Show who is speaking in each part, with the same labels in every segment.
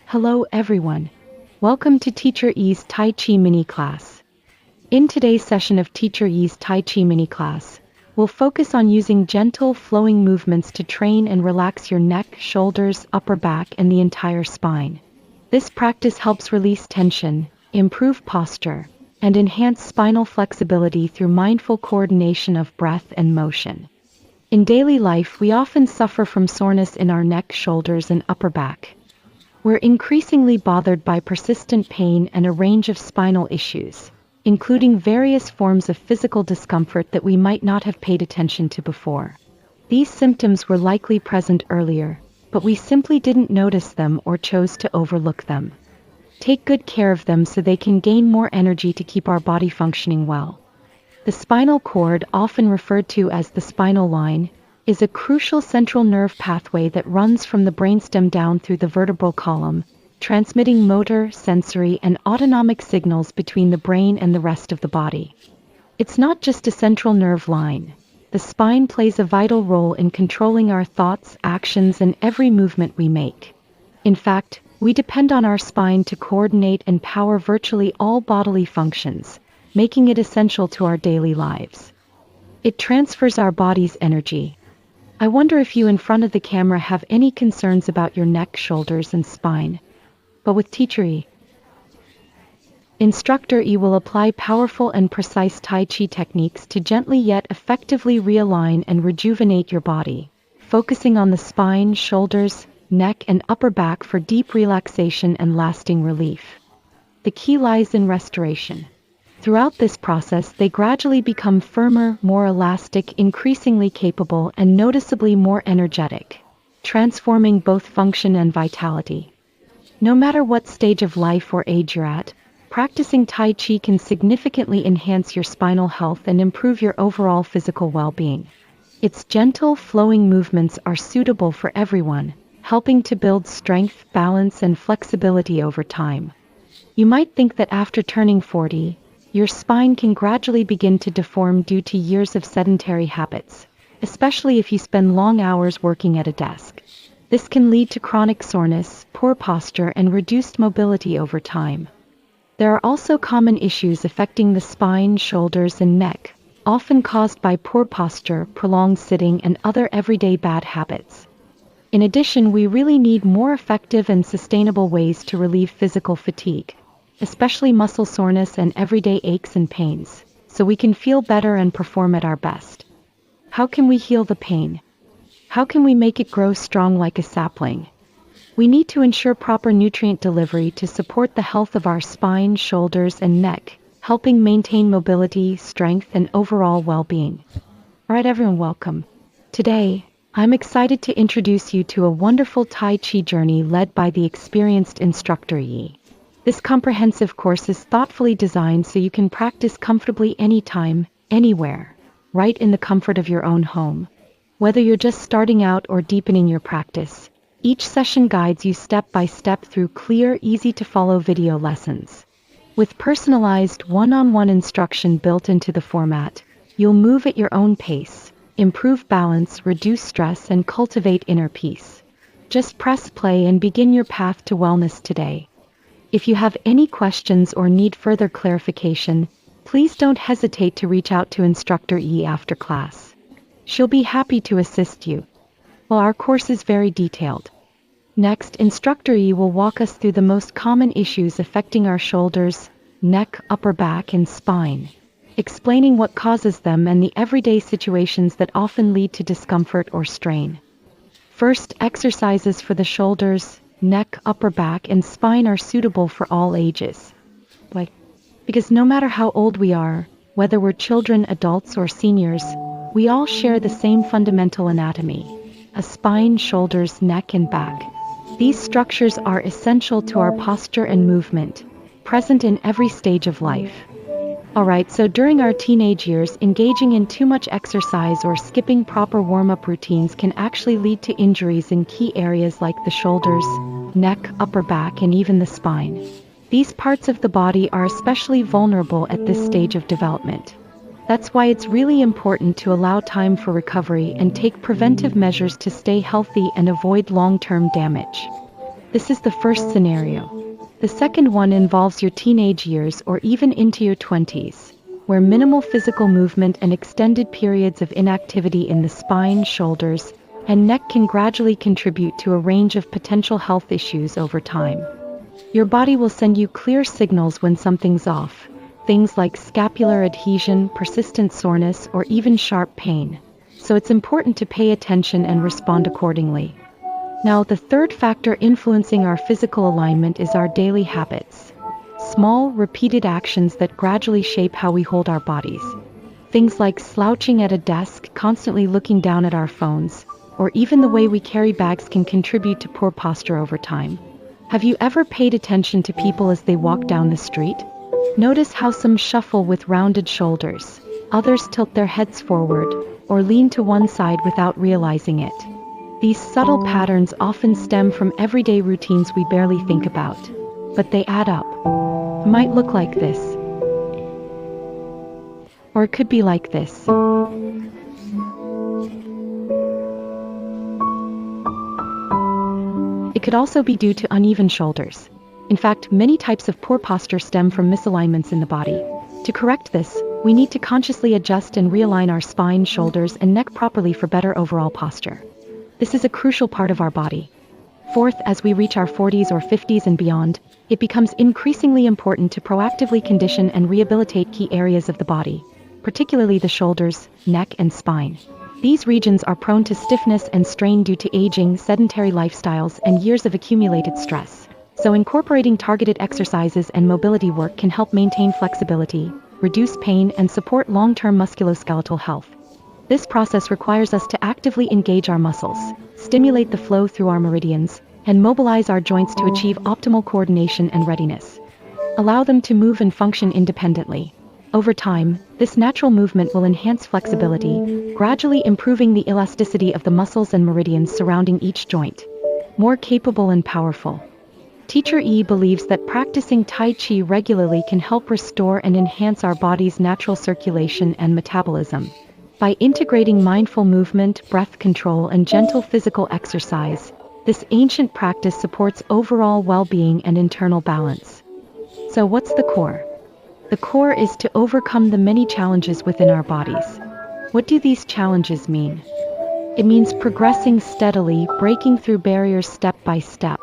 Speaker 1: Hello everyone. Welcome to Teacher Yi's TaiChi mini class. In today's session of Teacher Yi's TaiChi mini class, we'll focus on using gentle flowing movements to train and relax your neck, shoulders, upper back, and the entire spine. This practice helps release tension, improve posture, and enhance spinal flexibility through mindful coordination of breath and motion. In daily life, we often suffer from soreness in our neck, shoulders, and upper back. We're increasingly bothered by persistent pain and a range of spinal issues, including various forms of physical discomfort that we might not have paid attention to before. These symptoms were likely present earlier, but we simply didn't notice them or chose to overlook them. Take good care of them so they can gain more energy to keep our body functioning well. The spinal cord, often referred to as the spinal line, is a crucial central nerve pathway that runs from the brainstem down through the vertebral column, transmitting motor, sensory, and autonomic signals between the brain and the rest of the body. It's not just a central nerve line. The spine plays a vital role in controlling our thoughts, actions, and every movement we make. In fact, we depend on our spine to coordinate and power virtually all bodily functions, making it essential to our daily lives. It transfers our body's energy. I wonder if you in front of the camera have any concerns about your neck, shoulders, and spine. But with Teacher Yi, Instructor Yi will apply powerful and precise Tai Chi techniques to gently yet effectively realign and rejuvenate your body, focusing on the spine, shoulders, neck, and upper back for deep relaxation and lasting relief. The key lies in restoration. Throughout this process, they gradually become firmer, more elastic, increasingly capable, and noticeably more energetic, transforming both function and vitality. No matter what stage of life or age you're at, practicing Tai Chi can significantly enhance your spinal health and improve your overall physical well-being. Its gentle, flowing movements are suitable for everyone, helping to build strength, balance, and flexibility over time. You might think that after turning 40, your spine can gradually begin to deform due to years of sedentary habits, especially if you spend long hours working at a desk. This can lead to chronic soreness, poor posture, and reduced mobility over time. There are also common issues affecting the spine, shoulders, and neck, often caused by poor posture, prolonged sitting, and other everyday bad habits. In addition, we really need more effective and sustainable ways to relieve physical fatigue, especially muscle soreness and everyday aches and pains, so we can feel better and perform at our best. How can we heal the pain? How can we make it grow strong like a sapling? We need to ensure proper nutrient delivery to support the health of our spine, shoulders, and neck, helping maintain mobility, strength, and overall well-being. Alright everyone, welcome. Today, I'm excited to introduce you to a wonderful Tai Chi journey led by the experienced Instructor Yi. This comprehensive course is thoughtfully designed so you can practice comfortably anytime, anywhere, right in the comfort of your own home. Whether you're just starting out or deepening your practice, each session guides you step by step through clear, easy-to-follow video lessons. With personalized one-on-one instruction built into the format, you'll move at your own pace, improve balance, reduce stress, and cultivate inner peace. Just press play and begin your path to wellness today. If you have any questions or need further clarification, please don't hesitate to reach out to Instructor Yi after class. She'll be happy to assist you. Well, our course is very detailed. Next, Instructor Yi will walk us through the most common issues affecting our shoulders, neck, upper back, and spine, explaining what causes them and the everyday situations that often lead to discomfort or strain. First, exercises for the shoulders, neck, upper back, and spine are suitable for all ages. Because no matter how old we are, whether we're children, adults, or seniors, we all share the same fundamental anatomy: a spine, shoulders, neck, and back. These structures are essential to our posture and movement, present in every stage of life. Alright, so during our teenage years, engaging in too much exercise or skipping proper warm-up routines can actually lead to injuries in key areas like the shoulders, neck, upper back, and even the spine. These parts of the body are especially vulnerable at this stage of development. That's why it's really important to allow time for recovery and take preventive measures to stay healthy and avoid long-term damage. This is the first scenario. The second one involves your teenage years or even into your 20s, where minimal physical movement and extended periods of inactivity in the spine, shoulders, and neck can gradually contribute to a range of potential health issues over time. Your body will send you clear signals when something's off, things like scapular adhesion, persistent soreness, or even sharp pain. So it's important to pay attention and respond accordingly. Now, the third factor influencing our physical alignment is our daily habits. Small, repeated actions that gradually shape how we hold our bodies. Things like slouching at a desk, constantly looking down at our phones, or even the way we carry bags can contribute to poor posture over time. Have you ever paid attention to people as they walk down the street? Notice how some shuffle with rounded shoulders, others tilt their heads forward, or lean to one side without realizing it. These subtle patterns often stem from everyday routines we barely think about, but they add up. It might look like this, or it could be like this. It could also be due to uneven shoulders. In fact, many types of poor posture stem from misalignments in the body. To correct this, we need to consciously adjust and realign our spine, shoulders, and neck properly for better overall posture. This is a crucial part of our body. Fourth, as we reach our 40s or 50s and beyond, it becomes increasingly important to proactively condition and rehabilitate key areas of the body, particularly the shoulders, neck, and spine. These regions are prone to stiffness and strain due to aging, sedentary lifestyles, and years of accumulated stress. So incorporating targeted exercises and mobility work can help maintain flexibility, reduce pain, and support long-term musculoskeletal health. This process requires us to actively engage our muscles, stimulate the flow through our meridians, and mobilize our joints to achieve optimal coordination and readiness. Allow them to move and function independently. Over time, this natural movement will enhance flexibility, gradually improving the elasticity of the muscles and meridians surrounding each joint. More capable and powerful. Teacher E believes that practicing Tai Chi regularly can help restore and enhance our body's natural circulation and metabolism. By integrating mindful movement, breath control, and gentle physical exercise, this ancient practice supports overall well-being and internal balance. So what's the core? The core is to overcome the many challenges within our bodies. What do these challenges mean? It means progressing steadily, breaking through barriers step by step,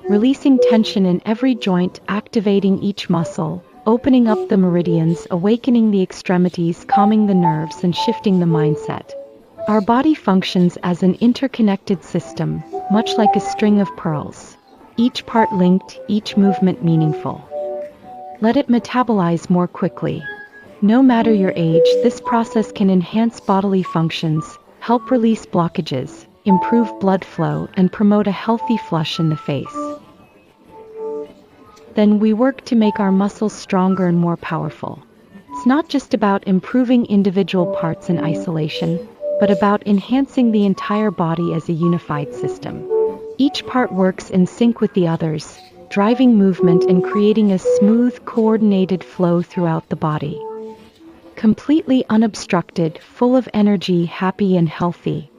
Speaker 1: releasing tension in every joint, activating each muscle, opening up the meridians, awakening the extremities, calming the nerves, and shifting the mindset. Our body functions as an interconnected system, much like a string of pearls. Each part linked, each movement meaningful. Let it metabolize more quickly. No matter your age, this process can enhance bodily functions, help release blockages, improve blood flow, and promote a healthy flush in the face. Then we work to make our muscles stronger and more powerful. It's not just about improving individual parts in isolation, but about enhancing the entire body as a unified system. Each part works in sync with the others, driving movement and creating a smooth, coordinated flow throughout the body. Completely unobstructed, full of energy, happy and healthy,